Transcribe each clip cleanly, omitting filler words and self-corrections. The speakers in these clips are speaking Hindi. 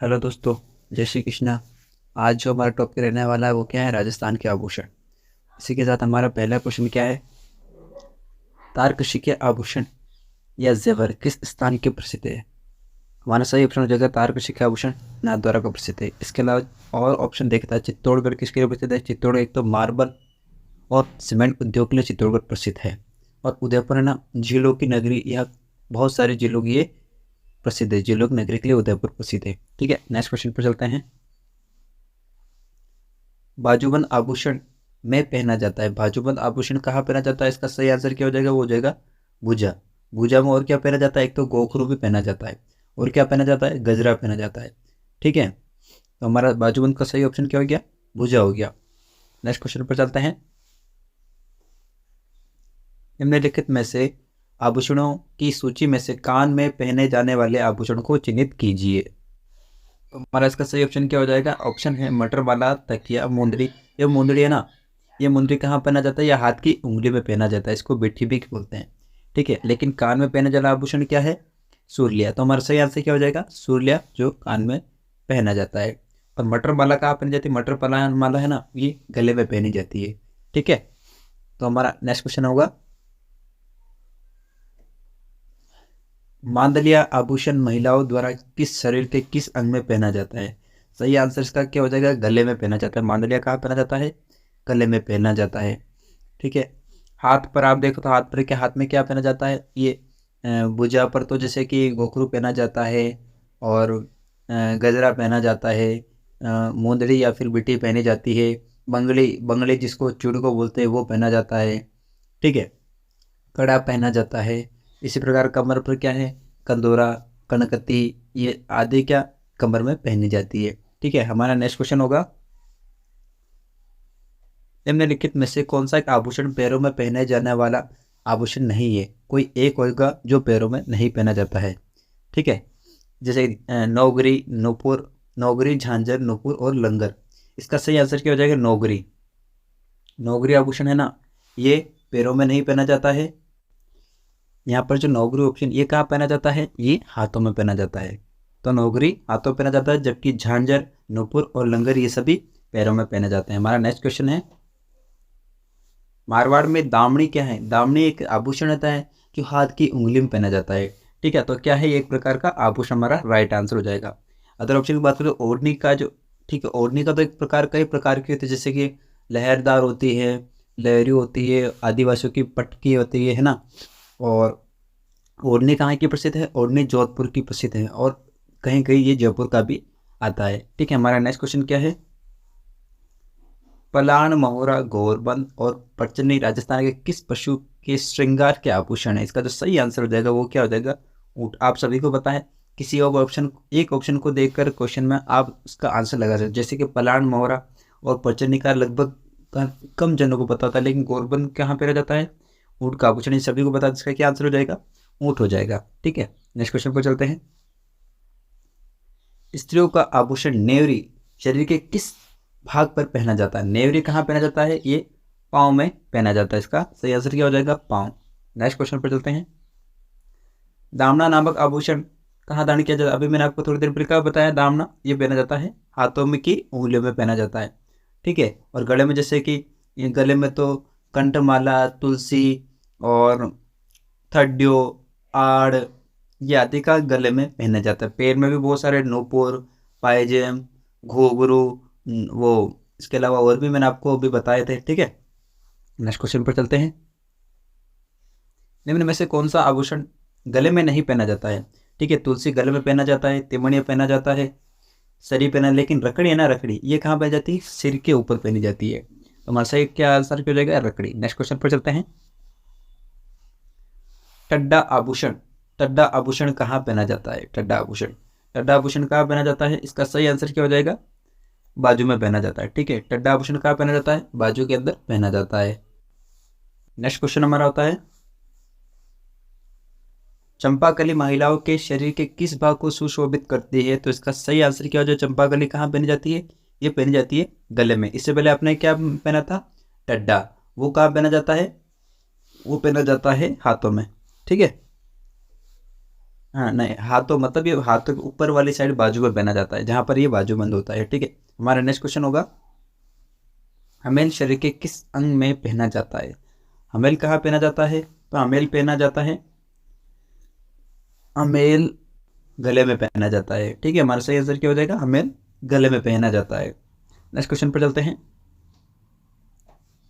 हेलो दोस्तों, जय श्री कृष्णा। आज जो हमारा टॉपिक रहने वाला है वो क्या है? राजस्थान के आभूषण। इसी के साथ हमारा पहला क्वेश्चन क्या है? तारकशी के आभूषण या जेवर किस स्थान के प्रसिद्ध है? हमारा सही ऑप्शन हो जाएगा तारकशी के आभूषण नाथद्वारा का प्रसिद्ध है। इसके अलावा और ऑप्शन देखता है चित्तौड़गढ़ किसके लिए प्रसिद्ध है? चित्तौड़गढ़ एक तो मार्बल और सीमेंट उद्योग के लिए चित्तौड़गढ़ प्रसिद्ध है। और उदयपुर है ना, झीलों की नगरी, या बहुत सारी झीलों की ये प्रसिद्ध है। झीलों की नगरी के लिए उदयपुर प्रसिद्ध है। ठीक है, नेक्स्ट क्वेश्चन पर चलते हैं। बाजूबंद आभूषण में पहना जाता है। बाजूबंद आभूषण कहाँ पहना जाता है? इसका सही आंसर क्या हो जाएगा? वो हो जाएगा भुजा। भुजा में और क्या पहना जाता है? एक तो गोखरू भी पहना जाता है, और क्या पहना जाता है? गजरा पहना जाता है। ठीक है, तो हमारा बाजूबंद का सही ऑप्शन क्या हो गया? भुजा हो गया। नेक्स्ट क्वेश्चन पर चलते हैं। निम्नलिखित में से आभूषणों की सूची में से कान में पहने जाने वाले आभूषण को चिन्हित कीजिए। तो हमारा इसका सही ऑप्शन क्या हो जाएगा? ऑप्शन है मटर वाला, तकिया, मुंदरी। ये मुंदरी है ना, ये मुंदरी कहाँ पहना जाता है? या हाथ की उंगली में पहना जाता है, इसको बेठी भी बोलते हैं। ठीक है, लेकिन कान में पहने जाने वाला आभूषण क्या है? सूर्लिया। तो हमारा सही आंसर क्या हो जाएगा? सूर्लिया, जो कान में पहना जाता है। और मटर माला कहाँ पहनी जाती है? मटर माला है ना, ये गले में पहनी जाती है। ठीक है, तो हमारा नेक्स्ट क्वेश्चन होगा, मांदलिया आभूषण महिलाओं द्वारा किस शरीर के किस अंग में पहना जाता है? सही आंसर इसका क्या हो जाएगा? गले में पहना जाता है। मांदलिया कहाँ पहना जाता है? गले में पहना जाता है। ठीक है, हाथ पर आप देखो तो हाथ पर क्या, हाथ में क्या पहना जाता है? ये भुजा पर तो जैसे कि गोखरू पहना जाता है, और गजरा पहना जाता है, मुंदरी या फिर बिटी पहनी जाती है, बंगड़ी बंगड़ी जिसको चूड़ी को बोलते हैं वो पहना जाता है। ठीक है, कड़ा पहना जाता है। इसी प्रकार कमर पर क्या है? कंदोरा, कनकती, ये आदि क्या कमर में पहनी जाती है। ठीक है, हमारा नेक्स्ट क्वेश्चन होगा, निम्नलिखित में से कौन सा एक आभूषण पैरों में पहने जाने वाला आभूषण नहीं है? कोई एक होगा जो पैरों में नहीं पहना जाता है। ठीक है, जैसे नौगरी, नूपुर, नौगरी, झांझर, नूपुर और लंगर। इसका सही आंसर क्या हो जाएगा? नौगरी। नौगरी आभूषण है ना, ये पैरों में नहीं पहना जाता है। यहाँ पर जो नौगरी ऑप्शन, ये कहाँ पहना जाता है? ये हाथों में पहना जाता है। तो नौगरी हाथों में पहना जाता है, जबकि झांझर, नूपुर और लंगर ये सभी पैरों में पहने जाते हैं। हमारा नेक्स्ट क्वेश्चन है, मारवाड़ में दामनी क्या है? दामनी एक आभूषण होता है जो हाथ की उंगली में पहना जाता है। ठीक है, तो क्या है? एक प्रकार का आभूषण हमारा राइट आंसर हो जाएगा। अदर ऑप्शन की बात करें, ओढ़नी का जो, ठीक है, ओढ़नी का तो एक प्रकार, कई प्रकार की होती है, जैसे कि लहरदार होती है, लहरी होती है, आदिवासियों की पटकी होती है ना। और ओढ़नी कहाँ की प्रसिद्ध है? ओढ़नी जोधपुर की प्रसिद्ध है, और कहीं कहीं ये जयपुर का भी आता है। ठीक है, हमारा नेक्स्ट क्वेश्चन क्या है, पलाण, महोरा, गोरबंद और परचनी राजस्थान के किस पशु के श्रृंगार के आभूषण है? इसका जो सही आंसर हो जाएगा वो क्या हो जाएगा? ऊँट। आप सभी को पता है, किसी और ऑप्शन, एक ऑप्शन को देखकर क्वेश्चन में आप उसका आंसर लगा सकते, जैसे कि पलाण, मोहरा और परचनी का लगभग कम जनों को पता होता है, लेकिन गोरबंद कहाँ पे रह जाता है? ऊँट का आभूषण। ये सभी को पता है, इसका क्या आंसर हो जाएगा? ऊँट हो जाएगा। ठीक है, नेक्स्ट क्वेश्चन पर चलते हैं। स्त्रियों का आभूषण नेवरी शरीर के किस भाग पर पहना जाता है? नेवरी कहाँ पहना जाता है? ये पाँव में पहना जाता है। इसका सही आंसर क्या हो जाएगा? पाँव। नेक्स्ट क्वेश्चन पर चलते हैं, दामना नामक आभूषण कहाँ धारण किया जाता है? अभी मैंने आपको थोड़ी देर पहले बताया, दामना ये पहना जाता है हाथों में की उंगलियों में पहना जाता है। ठीक है, और गले में, जैसे कि ये गले में तो कंठमाला, तुलसी और थड्यो, आड़, ये आदि का गले में पहना जाता है। पैर में भी बहुत सारे नूपुर, पायजेम, घुंघरू, वो, इसके अलावा और भी मैंने आपको अभी बताए थे। ठीक है, नेक्स्ट क्वेश्चन पर चलते हैं, निम्न में से कौन सा आभूषण गले में नहीं पहना जाता है? ठीक है, तुलसी गले में पहना जाता है, तिमणिया पहना जाता है, सरी पहना, लेकिन रकड़ी है ना, रकड़ी ये कहाँ पहनी जाती है? सिर के ऊपर पहनी जाती है। तो हमारा सही क्या आंसर क्यों हो जाएगा? रकड़ी। नेक्स्ट क्वेश्चन पर चलते हैं, टड्डा आभूषण, टड्डा आभूषण कहाँ पहना जाता है? टड्डा आभूषण, टड्डा आभूषण कहाँ पहना जाता है? इसका सही आंसर क्या हो जाएगा? बाजू में पहना जाता है। ठीक है, टड्डा आभूषण कहाँ पहना जाता है? बाजू के अंदर पहना जाता है। नेक्स्ट क्वेश्चन हमारा होता है, चंपाकली महिलाओं के शरीर के किस भाग को सुशोभित करती है? तो इसका सही आंसर क्या हो जाए? चंपाकली कहाँ पहनी जाती है? ये पहनी जाती है गले में। इससे पहले आपने क्या पहना था? टड्डा। वो कहाँ पहना जाता है? वो पहना जाता है हाथों में। ठीक है, हाँ नहीं, हाथों मतलब ये हाथों के ऊपर वाली साइड बाजू में पहना जाता है, जहाँ पर ये बाजूबंद होता है। ठीक है, हमारा नेक्स्ट क्वेश्चन होगा, हमेल शरीर के किस अंग में पहना जाता है? हमेल कहाँ पहना जाता है? तो हमेल पहना जाता है, हमेल गले में पहना जाता है। ठीक है, हमारा सही आंसर क्या हो जाएगा? हमेल गले में पहना जाता है। नेक्स्ट क्वेश्चन पर चलते हैं,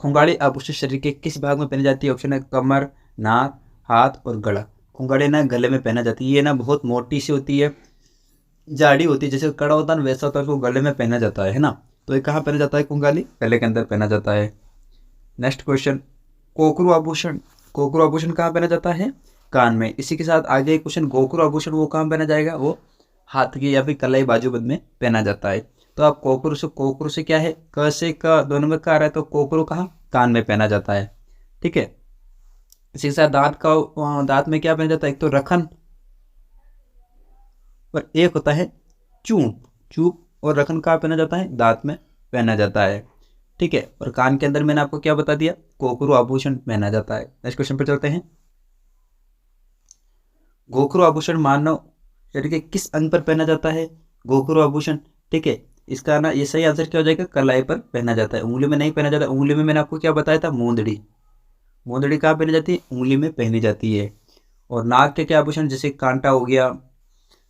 खुंगाड़ी आभूषण शरीर के किस भाग में पहनी जाती है? ऑप्शन है कमर, नाक, हाथ और गला। खुंगाड़ी ना गले में पहना जाती है, ये ना बहुत मोटी सी होती है, जाड़ी होती है, जैसे कड़ा होता है ना वैसा होता है, उसको गले में पहना जाता है ना। तो ये कहाँ पहना जाता है? कुंगाली गले के अंदर पहना जाता है। नेक्स्ट क्वेश्चन, कोकरू आभूषण, कोकरू आभूषण कहाँ पहना जाता है? कान में। इसी के साथ आगे क्वेश्चन, गोकरू आभूषण वो कहाँ पहना जाएगा? वो हाथ की या फिर कलाई बाजूबंद में पहना जाता है। तो आप कोकरू से क्या है? क से क दोनों में क आ रहा है, तो कोकरू कहाँ? कान में पहना जाता है। ठीक है, इसी के साथ दांत में क्या पहना जाता है? एक तो रखन और एक होता है चूप। चूप और रखन कहाँ पहना जाता है? दांत में पहना जाता है। ठीक है, और कान के अंदर मैंने आपको क्या बता दिया? कोकरू आभूषण पहना जाता है। नेक्स्ट क्वेश्चन पर चलते हैं, गोखरू आभूषण मानव शरीर के किस अंग पर पहना जाता है? गोखरू आभूषण। ठीक है, इसका ना ये सही आंसर क्या हो जाएगा? कलाई पर पहना जाता है, उंगली में नहीं पहना जाता। उंगली में मैंने आपको क्या बताया था? मूंदड़ी। मूंदड़ी कहाँ पहनी जाती है? उंगली में पहनी जाती है। और नाक के क्या आभूषण, जैसे कांटा हो गया,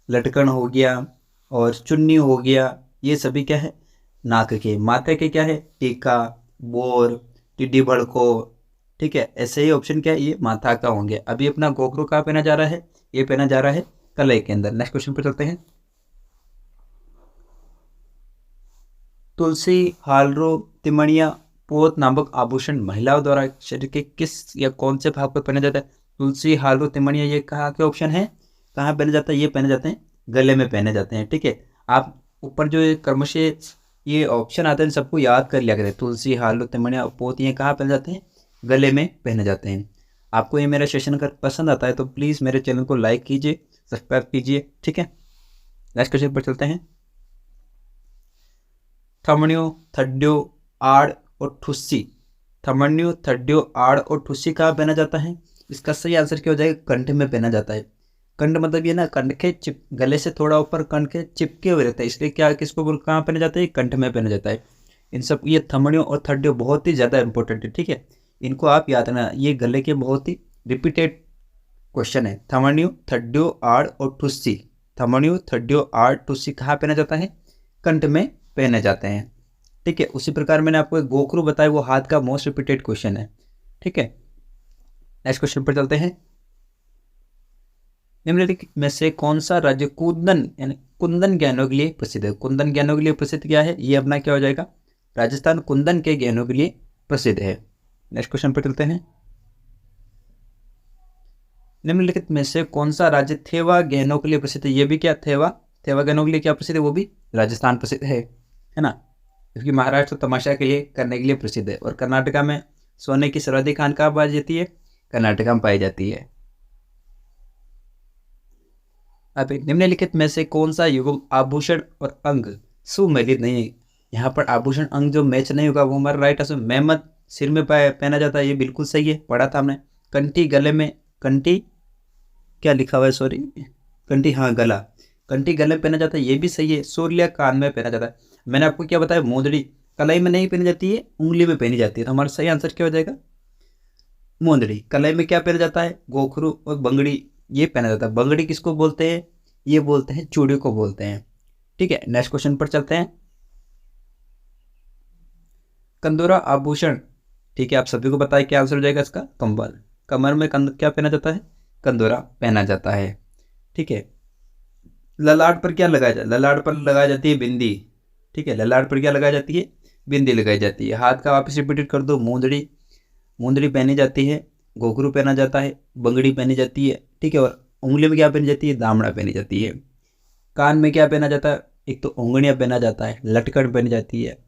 लटकन हो गया और चुन्नी हो गया, ये सभी क्या है? नाक के। माथे के क्या है? टीका, बोर, टिड्डी भड़को। ठीक है, ऐसे ही ऑप्शन क्या है? ये माथा का होंगे। अभी अपना गोखरू कहाँ पहना जा रहा है? ये पहना जा रहा है कलाई के अंदर। नेक्स्ट क्वेश्चन पर चलते हैं, तुलसी, हालरो, तिमणिया, पोत नामक आभूषण महिलाओं द्वारा शरीर के किस या कौन से भाग पर पहना जाता है? तुलसी, हालरो, तिमणिया, ये कहाँ के ऑप्शन है? कहाँ पहने जाता है? ये पहने जाते हैं गले में पहने जाते हैं। ठीक है, आप ऊपर जो क्रमशः ये ऑप्शन आते हैं सबको याद कर लिया करें। तुलसी, हालरो, तिमणिया, पोत, ये कहाँ पहने जाते हैं? गले में पहने जाते हैं। आपको ये मेरा सेशन अगर पसंद आता है तो प्लीज़ मेरे चैनल को लाइक कीजिए, सब्सक्राइब कीजिए। ठीक है, नेक्स्ट क्वेश्चन पर चलते हैं, थमड़ियों, थड्डियों, आड़ और ठुस्सी। थमड़ियों, थड्डियों, आड़ और ठुस्सी कहाँ पहना जाता है? इसका सही आंसर क्या हो जाएगा? कंठ में पहना जाता है। कंठ मतलब ये ना कंठ के चिप, गले से थोड़ा ऊपर कंठ के चिपके हुए रहता है, इसलिए क्या किसको बोल कहाँ पहना जाता है? कंठ में पहना जाता है। इन सब ये थमड़ियों और थड्डियों बहुत ही ज़्यादा इंपॉर्टेंट है। ठीक है, इनको आप याद रखना, ये गले के बहुत ही रिपीटेड क्वेश्चन है। थमड़ियों, थड्डियों, आड़ और ठुस्सी। थमड़ियों, थड्डियों, आड़, ठुस्सी कहाँ पहना जाता है? कंठ में पहने जाते हैं। ठीक है, उसी प्रकार मैंने आपको एक गोखरू बताया, वो हाथ का मोस्ट रिपीटेड क्वेश्चन है। ठीक है, नेक्स्ट क्वेश्चन पर चलते हैं, निम्नलिखित में से कौन सा राज्य कुंदन यानी कुंदन गहनों के लिए प्रसिद्ध है? कुंदन गहनों के लिए प्रसिद्ध क्या है? ये अपना क्या हो जाएगा? राजस्थान कुंदन के गहनों के लिए प्रसिद्ध है। नेक्स्ट क्वेश्चन पर चलते हैं, निम्नलिखित में से कौन सा राज्य थेवा गहनों के लिए प्रसिद्ध है? ये भी क्या थेवा, थेवा गहनों के लिए क्या प्रसिद्ध है? वो भी राजस्थान प्रसिद्ध है ना। क्योंकि महाराष्ट्र तो तमाशा के लिए करने के लिए प्रसिद्ध है, और कर्नाटका में सोने की सर्वाधिक खान कहाँ पाई जाती है? कर्नाटका में पाई जाती है। अब निम्नलिखित में से कौन सा युगल आभूषण और अंग सुमेलित नहीं है? यहाँ पर आभूषण अंग जो मैच नहीं होगा वो हमारा राइट आंसर। मेहमद सिर में पहना जाता है, ये बिल्कुल सही है, पढ़ा था हमने। कंठी गले में, कंठी क्या लिखा हुआ है, सॉरी, कंठी, हाँ गला, कंठी गले में पहना जाता है, ये भी सही है। सूर्य कान में पहना जाता है। मैंने आपको क्या बताया? मोदड़ी कलाई में नहीं पहनी जाती है, उंगली में पहनी जाती है। तो हमारा सही आंसर क्या हो जाएगा? मोदड़ी। कलाई में क्या पहना जाता है? गोखरू और बंगड़ी, ये पहना जाता है। बंगड़ी किसको बोलते हैं? ये बोलते हैं चूड़ी को बोलते हैं। ठीक है, नेक्स्ट क्वेश्चन पर चलते हैं, कंदोरा आभूषण। ठीक है, आप सभी को बताया क्या आंसर हो जाएगा इसका? कंबल। कमर में क्या पहना जाता है? कंदोरा पहना जाता है। ठीक है, ललाट पर क्या लगाया जाता है? ललाट पर लगाई जाती है बिंदी। ठीक है, ललाट पर क्या लगाई जाती है? बिंदी लगाई जाती है। हाथ का वापस रिपीट कर दो, मूंदड़ी, मूंदड़ी पहनी जाती है, घुंघरू पहना जाता है, बंगड़ी पहनी जाती है। ठीक है, और उंगली में क्या पहनी जाती है? दामड़ा पहनी जाती है। कान में क्या पहना जाता है? एक तो उंगलियां पहना जाता है, लटकन पहनी जाती है,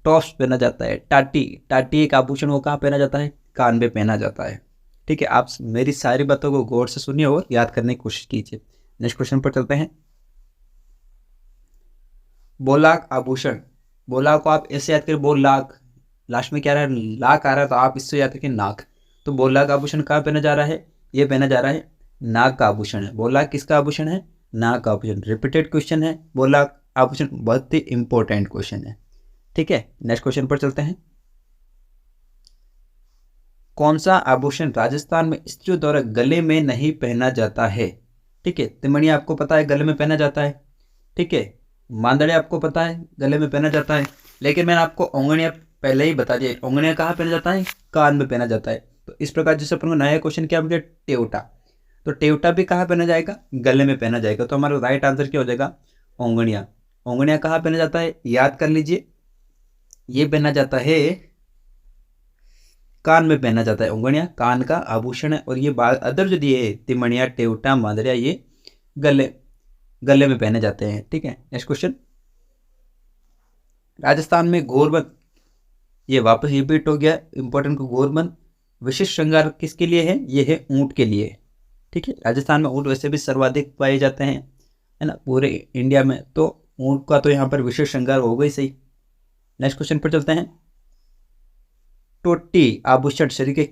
टॉप्स पहना जाता है, टाटी, टाटी एक आभूषण, वो कहाँ पहना जाता है? कान में पहना जाता है। ठीक है, आप मेरी सारी बातों को गौर से सुनिए और याद करने की कोशिश कीजिए। नेक्स्ट क्वेश्चन पर चलते हैं, बोलाक आभूषण। बोलाक को आप ऐसे याद करें, बोल लाख, लास्ट में क्या रहा है? लाख आ रहा है, तो आप इससे याद रखें नाक। तो बोलाक आभूषण कहाँ पहना जा रहा है? ये पहना जा रहा है नाक का आभूषण है। बोला किसका आभूषण है? नाक का आभूषण। रिपीटेड क्वेश्चन है, बोला आभूषण, बहुत ही इंपॉर्टेंट क्वेश्चन है। ठीक है, नेक्स्ट क्वेश्चन पर चलते हैं। कौन सा आभूषण राजस्थान में स्त्रियों द्वारा गले में नहीं पहना जाता है? ठीक है, तिमणिया आपको पता है गले में पहना जाता है। ठीक है, मांदड़िया आपको पता है गले में पहना जाता है, लेकिन मैंने आपको ओंगनिया पहले ही बता दिया। ओंगनिया कहाँ पहना जाता है? कान में पहना जाता है। तो इस प्रकार जैसे अपन को नया क्वेश्चन क्या बोले, टेवटा, तो टेवटा भी कहाँ पहना जाएगा? गले में पहना जाएगा। तो हमारा राइट आंसर क्या हो जाएगा? ओंगनिया। ओंगनिया कहाँ पहना जाता है? याद कर लीजिए, ये पहना जाता है कान में पहना जाता है। ओंगनिया कान का आभूषण है, और ये अदर जो दिए है तिमणिया, टेवटा, मांदड़िया, ये गले में पहने जाते हैं। ठीक है, नेक्स्ट क्वेश्चन। राजस्थान में घोरबंद, ये वापस रिपीट हो गया इंपॉर्टेंट को, घोरबंद विशिष्ट श्रृंगार किसके लिए है? ये है ऊंट के लिए। ठीक है, राजस्थान में ऊंट वैसे भी सर्वाधिक पाए जाते हैं, है ना, पूरे इंडिया में, तो ऊंट का तो यहाँ पर विशेष श्रृंगार हो गई सही। नेक्स्ट क्वेश्चन पर चलते हैं। टोटी आभूषण शरीर के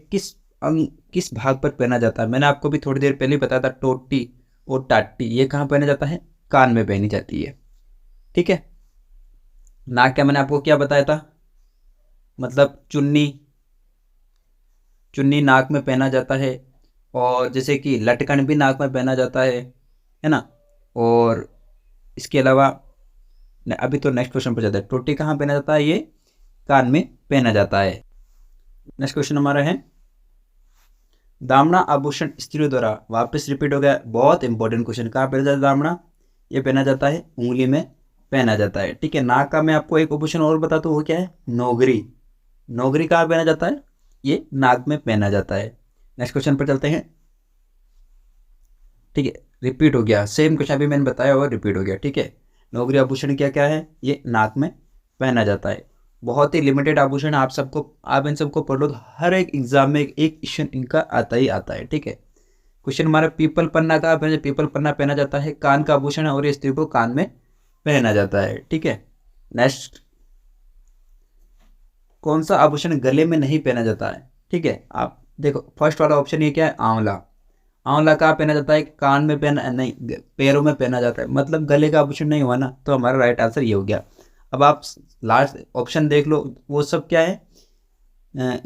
किस भाग पर पहना जाता है? मैंने आपको भी थोड़ी देर पहले बताया था, टोटी और टाटी ये कहाँ पहना जाता है? कान में पहनी जाती है। ठीक है, नाक क्या मैंने आपको क्या बताया था? मतलब चुन्नी नाक में पहना जाता है, और जैसे कि लटकन भी नाक में पहना जाता है ना। और इसके अलावा अभी तो नेक्स्ट क्वेश्चन पर जाता है। टोटी कहाँ पहना जाता है? ये कान में पहना जाता है। नेक्स्ट क्वेश्चन हमारा है, दामना आभूषण स्त्रियों द्वारा, वापस रिपीट हो गया, बहुत इंपॉर्टेंट क्वेश्चन। कहाँ पहना जाता है दामना? ये पहना जाता है उंगली में पहना जाता है। ठीक है, नाक का मैं आपको एक आभूषण और बता दूँ, वो क्या है? नौगरी। नौगरी कहाँ पहना जाता है? ये नाक में पहना जाता है। नेक्स्ट क्वेश्चन पर चलते हैं। ठीक है, रिपीट हो गया, सेम क्वेश्चन अभी मैंने बताया और रिपीट हो गया। ठीक है, नौगरी आभूषण क्या क्या है? ये नाक में पहना जाता है। बहुत ही लिमिटेड आभूषण, आप इन सबको पढ़ लो तो हर एक एग्जाम में एक क्वेश्चन इनका आता ही आता है। ठीक है, क्वेश्चन हमारा पीपल पन्ना का, पीपल पन्ना पहना जाता है, कान का आभूषण है, और ये स्त्री को कान में पहना जाता है। ठीक है, नेक्स्ट, कौन सा आभूषण गले में नहीं पहना जाता है? ठीक है, आप देखो फर्स्ट वाला ऑप्शन ये क्या है? आंवला। आंवला कहाँ पहना जाता है? कान में पहना नहीं, पैरों में पहना जाता है, मतलब गले का आभूषण नहीं हुआ ना, तो हमारा राइट आंसर ये हो गया। अब आप लास्ट ऑप्शन देख लो, वो सब क्या है?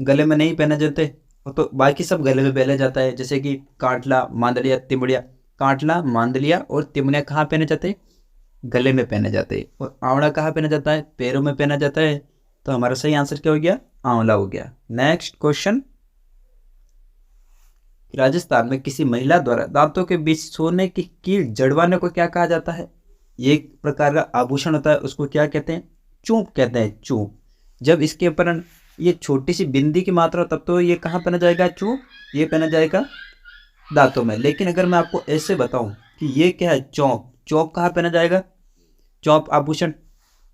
गले में नहीं पहने जाते, तो बाकी सब गले में पहना जाता है, जैसे कि कांटला, मांदलिया, तिमड़िया। कांटला, मांदलिया और तिमड़िया कहाँ पहने जाते हैं? गले में पहने जाते हैं। और आंवला कहाँ पहना जाता है? पैरों में पहना जाता है। तो हमारा सही आंसर क्या हो गया? आंवला हो गया। नेक्स्ट क्वेश्चन, राजस्थान में किसी महिला द्वारा दांतों के बीच सोने की कील जड़वाने को क्या कहा जाता है? ये एक प्रकार का आभूषण होता है, उसको क्या कहते हैं? चूप कहते हैं, चूप। जब इसके ऊपर ये छोटी सी बिंदी की मात्रा, तब तो ये कहाँ पहना जाएगा? चूप। ये पहना जाएगा दांतों में। लेकिन अगर मैं आपको ऐसे बताऊं कि ये क्या है? चौक। चौक कहाँ पहना जाएगा? चौक आभूषण।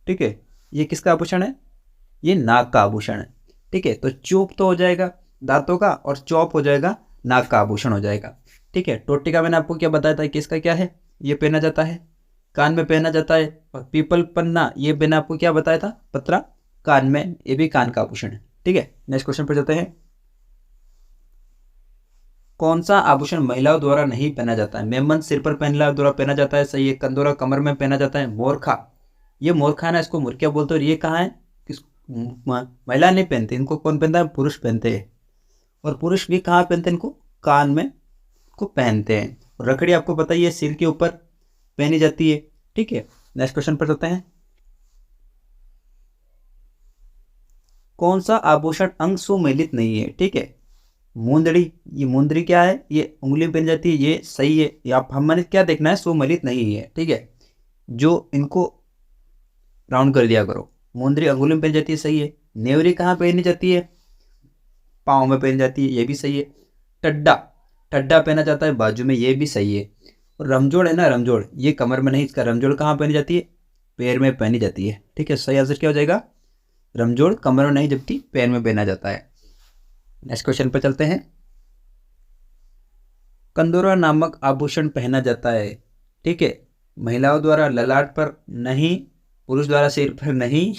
ठीक है, ये किसका आभूषण है? ये नाक का आभूषण है। ठीक है, तो चूप तो हो जाएगा दांतों का, और चौप हो जाएगा नाक का आभूषण हो जाएगा। ठीक है, टोटी का मैंने आपको क्या बताया था, किसका क्या है? ये पहना जाता है, कान में पहना जाता है। और पीपल पन्ना, ये मैंने आपको क्या बताया था? पत्रा, कान में, ये भी कान का आभूषण है। ठीक है, नेक्स्ट क्वेश्चन पर जाते हैं। कौन सा आभूषण महिलाओं द्वारा नहीं पहना जाता है? मेमन सिर पर महिलाओं द्वारा पहना जाता है, सही है। कंदोरा कमर में पहना जाता है। मोरखा, ये मोरखा है ना, इसको मुर्किया बोलते हैं। और ये कहाँ है? किस महिला नहीं पहनते, इनको कौन पहनता है? पुरुष पहनते हैं। और पुरुष भी कहाँ पहनते हैं? इनको कान में को पहनते हैं। और रखड़ी आपको पता ही है, सिर के ऊपर पहनी जाती है। ठीक है, नेक्स्ट क्वेश्चन पर चलते हैं। कौन सा आभूषण अंग सुमेलित नहीं है? ठीक है, मुंदड़ी। ये मुंदरी क्या है? ये उंगली में पहनी जाती है, ये सही है। ये आप हमने क्या देखना है? सुमेलित नहीं है। ठीक है, जो इनको राउंड कर दिया करो। मुंदरी अंगुली में पहनी जाती है, सही है। नेवरी कहाँ पहनी जाती है? पाँव में पहनी जाती है, ये भी सही है। टड्डा, टड्डा पहना जाता है बाजू में, ये भी सही है। और रमजोड़ है ना, रमजोड़, ये कमर में नहीं, इसका रमजोड़ कहाँ पहनी जाती है? पैर में पहनी जाती है। ठीक है, सही आंसर क्या हो जाएगा? रमजोड़ कमर में नहीं, जबकि पैर में पहना जाता है। नेक्स्ट क्वेश्चन पर चलते हैं। कंदोरा नामक आभूषण पहना जाता है, ठीक है, महिलाओं द्वारा ललाट पर नहीं, पुरुष द्वारा सिर पर नहीं,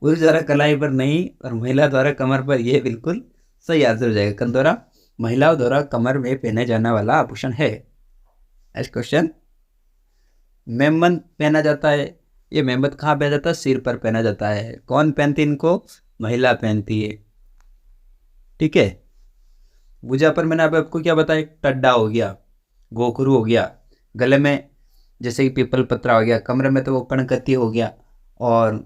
पुरुष द्वारा कलाई पर नहीं, और महिला द्वारा कमर पर। यह बिल्कुल सही आंसर हो जाएगा। कंदोरा महिलाओं द्वारा कमर में पहने जाने वाला आभूषण है। नेक्स्ट क्वेश्चन, मेमबंद पहना जाता है। ये मेमबंद कहाँ पहना जाता है? सिर पर पहना जाता है। कौन पहनती है इनको? महिला पहनती है। ठीक है। भुजा पर मैंने आपको क्या बताया? टड्डा हो गया, गोखरू हो गया, गले में जैसे कि पीपल पत्रा हो गया, कमरे में तो वो कणकती हो गया, और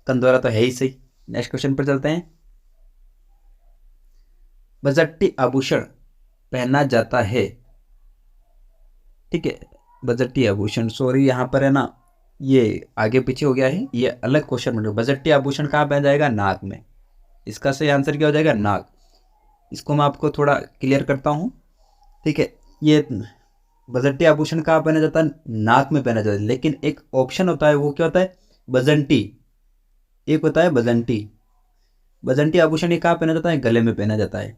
कंदोरा तो है ही सही। नेक्स्ट क्वेश्चन पर चलते हैं। बजट्टी आभूषण पहना जाता है। ठीक है, बजट्टी आभूषण, सॉरी यहाँ पर है ना, ये आगे पीछे हो गया है, ये अलग क्वेश्चन बन। बजट्टी आभूषण कहाँ पहना जाएगा? नाक में। इसका सही आंसर क्या हो जाएगा? नाक। इसको मैं आपको थोड़ा क्लियर करता हूँ। ठीक है, ये बजट्टी आभूषण कहाँ पहना जाता है? नाक में पहना जाता है। लेकिन एक ऑप्शन होता है, वो क्या होता है? बजंटी। एक होता है बजंटी। बजंटी आभूषण ये कहाँ पहना जाता है? गले में पहना जाता है।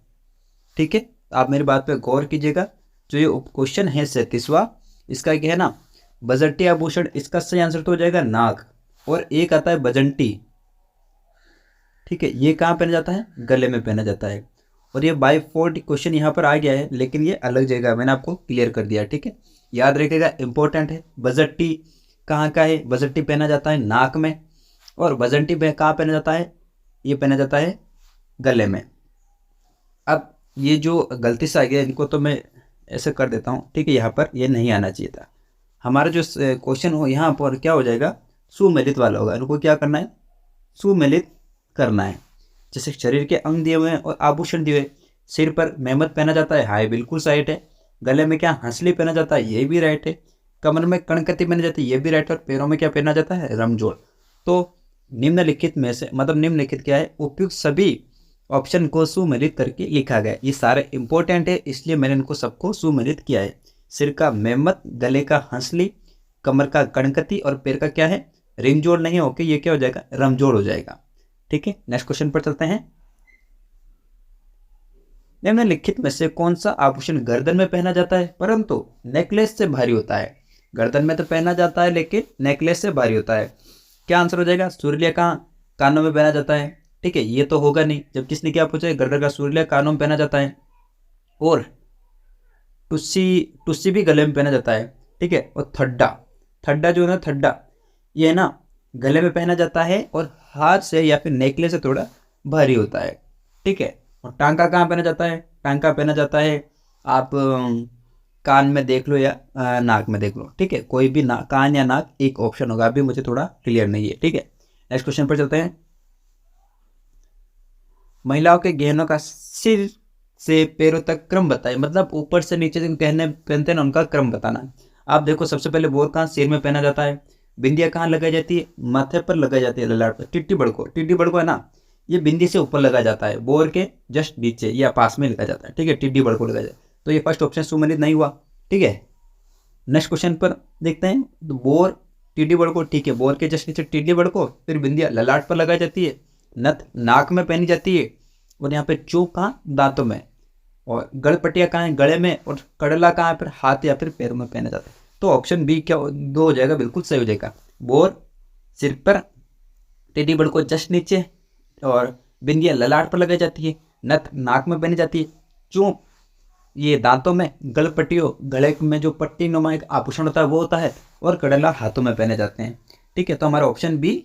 ठीक है, आप मेरी बात पे गौर कीजिएगा। जो ये क्वेश्चन है 37वां, इसका क्या है ना, बजट्टी आभूषण, इसका सही आंसर तो हो जाएगा नाक। और एक आता है बजंटी। ठीक है, ये कहाँ पहना जाता है? गले में पहना जाता है। और ये बाय फोर्ट क्वेश्चन यहाँ पर आ गया है, लेकिन ये अलग जगह मैंने आपको क्लियर कर दिया। ठीक है, याद रखिएगा, इंपॉर्टेंट है। बजट्टी कहाँ का है? बजट्टी पहना जाता है नाक में। और बजंटी कहाँ पहना जाता है? ये पहना जाता है गले में। अब ये जो गलती से आ गया, इनको तो मैं ऐसे कर देता हूँ। ठीक है, यहाँ पर ये नहीं आना चाहिए था। हमारा जो क्वेश्चन हो यहाँ पर क्या हो जाएगा? सुमेलित वाला होगा। इनको क्या करना है? सुमेलित करना है। जैसे शरीर के अंग दिए हुए हैं और आभूषण दिए हुए। सिर पर मेहमद पहना जाता है, हाय बिल्कुल राइट है। गले में क्या? हंसली पहना जाता है, ये भी राइट है। कमर में कणकती पहनी जाती है, ये भी राइट है। और पैरों में क्या पहना जाता है? रमजोड़। तो निम्नलिखित में से, मतलब निम्नलिखित क्या है? उपयुक्त सभी ऑप्शन को सुमेलित करके लिखा गया। ये सारे इंपॉर्टेंट है, इसलिए मैंने इनको सबको सुमेलित किया है। सिर का मेहमद, गले का हंसली, कमर का कणकती, और पैर का क्या है? रिमजोड़ नहीं होके ये क्या हो जाएगा? रमजोड़ हो जाएगा। ठीक है, नेक्स्ट क्वेश्चन पर चलते हैं। निम्नलिखित में से कौन सा आभूषण गर्दन में पहना जाता है परंतु नेकलेस से भारी होता है? गर्दन में तो पहना जाता है, लेकिन नेकलेस से भारी होता है। क्या आंसर हो जाएगा? सूर्य कहाँ कानों में पहना जाता है। ठीक है, ये तो होगा नहीं, जब किसने क्या पूछा है? गर्दन का सूर्य कानों में पहना जाता है। और टुस्सी, टुस्सी भी गले में पहना जाता है। ठीक है, और थड्डा, थड्डा जो है ना, थड्डा, ये है ना, गले में पहना जाता है और हाथ से या फिर नेकलेस से थोड़ा भारी होता है। ठीक है, और टांका कहाँ पहना जाता है? टांका पहना जाता है आप कान में देख लो या नाक में देख लो। ठीक है, कोई भी कान या नाक एक ऑप्शन होगा। अभी मुझे थोड़ा क्लियर नहीं है। ठीक है, नेक्स्ट क्वेश्चन पर चलते हैं। महिलाओं के गहनों का सिर से पैरों तक क्रम बताइए। मतलब ऊपर से नीचे जो गहने पहनते हैं ना, उनका क्रम बताना। आप देखो, सबसे पहले बोर कहाँ? सिर में पहना जाता है। बिंदिया कहाँ लगाई जाती है? माथे पर लगाई जाती है, ललाट पर। टिड्डी बड़को, टिड्डी बड़को है ना, ये बिंदी से ऊपर लगाया जाता है, बोर के जस्ट नीचे या पास में लगाया जाता है। ठीक है, टिड्डी बड़को लगाया जाता है। तो ये फर्स्ट ऑप्शन सुमेलित नहीं हुआ। ठीक है, नेक्स्ट क्वेश्चन पर देखते हैं। तो बोर, टिड्डी बड़को, ठीक है, बोर के जस्ट नीचे टिड्डी बड़को, फिर बिंदिया ललाट पर लगाई जाती है, नथ नाक में पहनी जाती है, और यहाँ पे चूक कहाँ? दांतों में। और गड़पटिया कहाँ है? गले में। और कड़ला कहाँ है? फिर हाथ या फिर पैरों में पहना जाता है। तो ऑप्शन बी क्या दो हो जाएगा? बिल्कुल सही हो जाएगा। बोर सिर पर, टेडी बर्ड को जस्ट नीचे, और बिंदिया ललाट पर लगाई जाती है, नथ नाक में पहनी जाती है, चूंक ये दांतों में, गलपट्टियों गले में जो पट्टी नुमा एक आभूषण होता है वो होता है, और कड़ला हाथों में पहने जाते हैं। ठीक है, तो हमारा ऑप्शन बी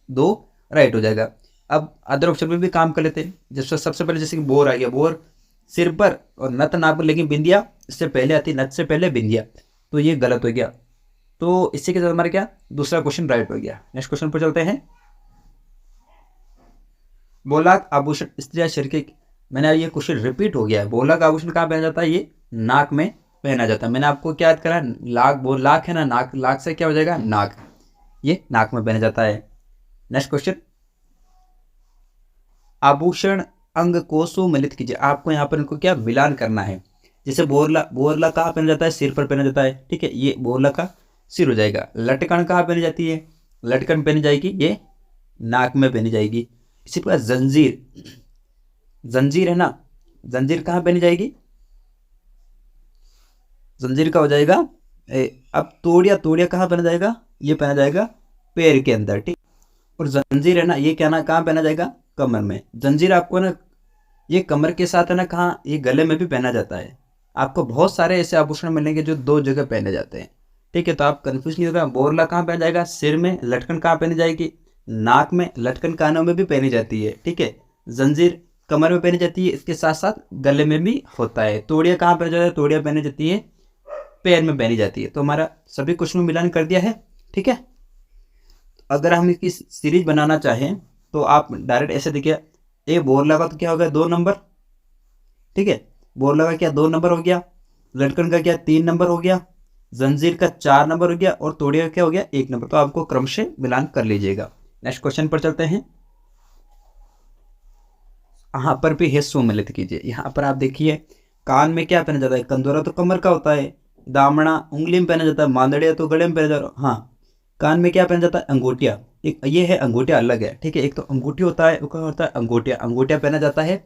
2 राइट हो जाएगा। अब अदर ऑप्शन में भी काम कर लेते हैं। जैसे सबसे पहले जैसे कि बोर आ गया, बोर सिर पर और नथ नाक पर, लेकिन बिंदिया इससे पहले आती, नथ से पहले बिंदिया, तो ये गलत हो गया। तो इससे के साथ हमारा क्या? दूसरा क्वेश्चन राइट हो गया। नेक्स्ट क्वेश्चन पर चलते हैं। बोलाक आभूषण स्त्रिया शरीर के, मैंने ये क्वेश्चन रिपीट हो गया है। बोलाक आभूषण कहाँ पहना जाता है? ये नाक में पहना जाता है। मैंने आपको क्या याद करा? लाख, बोल लाख है ना, नाक, लाख से क्या हो जाएगा? नाक, ये नाक में पहना जाता है। नेक्स्ट क्वेश्चन, आभूषण अंग को सुमिलित कीजिए। आपको यहाँ पर इनको क्या मिलान करना है। जैसे बोरला, बोरला कहाँ पहना जाता है? सिर पर पहना जाता है। ठीक है, ये बोरला का सिर हो जाएगा। लटकन कहाँ पहनी जाती है? लटकन पहनी जाएगी, ये नाक में पहनी जाएगी। इसी प्रकार जंजीर, जंजीर है ना, जंजीर कहाँ पहनी जाएगी? जंजीर का हो जाएगा अब तोड़िया, तोड़िया कहाँ पहना जाएगा? ये पहना जाएगा पैर के अंदर। ठीक, और जंजीर है ना, ये क्या ना कहाँ पहना जाएगा? कमर में। जंजीर आपको ना ये कमर के साथ है ना, कहाँ, ये गले में भी पहना जाता है। आपको बहुत सारे ऐसे आभूषण मिलेंगे जो 2 जगह पहने जाते हैं। ठीक है, तो आप कंफ्यूज नहीं होगा। बोरला कहाँ पहना जाएगा, सिर में। लटकन कहाँ पहनी जाएगी, नाक में। लटकन कानों में भी पहनी जाती है। ठीक है, जंजीर कमर में पहनी जाती है, इसके साथ साथ गले में भी होता है। तोड़िया कहाँ पहना जाता है, तोड़िया पहनी जाती है पैर में पहनी जाती है। तो हमारा सभी क्वेश्चन में मिलान कर दिया है। ठीक है, अगर हम इसकी सीरीज बनाना चाहें तो आप डायरेक्ट ऐसे देखिए, ए बोरला का तो क्या हो गया 2 नंबर। ठीक है, बोरला का क्या 2 नंबर हो गया, लटकन का क्या 3 नंबर हो गया, जंजीर का 4 नंबर हो गया, और तोड़िया का क्या हो गया 1 नंबर। तो आपको क्रमशः मिलान कर लीजिएगा। नेक्स्ट क्वेश्चन पर चलते हैं। यहाँ पर भी है सम्मिलित कीजिए। यहाँ पर आप देखिए, कान में क्या पहना जाता है, कंदोरा तो कमर का होता है, दामना उंगली में पहना जाता है, मांदड़िया तो गले में पहना जाता है। हाँ, कान में क्या पहना जाता है, अंगूठिया। एक ये है अंगूठिया अलग है। ठीक है, एक तो अंगूठी होता है, एक होता है अंगूठिया। अंगूठिया पहना जाता है,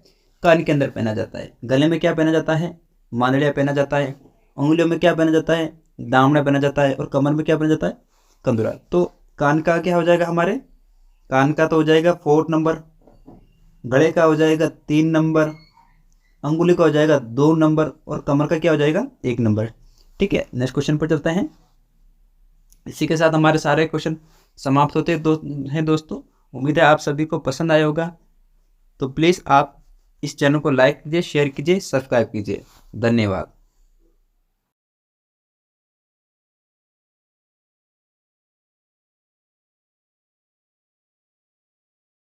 कान के अंदर पहना जाता है। गले में क्या पहना जाता है, मांदड़िया पहना जाता है। उंगलियों में क्या पहना जाता है, दामना पहना जाता है। और कमर में क्या पहना जाता है, कंदूरा। तो कान का क्या हो जाएगा, हमारे कान का तो हो जाएगा 4 नंबर, गले का हो जाएगा 3 नंबर, अंगुली का हो जाएगा 2 नंबर, और कमर का क्या हो जाएगा 1 नंबर। ठीक है, नेक्स्ट क्वेश्चन पर चलते हैं। इसी के साथ हमारे सारे क्वेश्चन समाप्त होते हैं दोस्तों। उम्मीद है आप सभी को पसंद आया होगा। तो प्लीज़ आप इस चैनल को लाइक कीजिए, शेयर कीजिए, सब्सक्राइब कीजिए। धन्यवाद।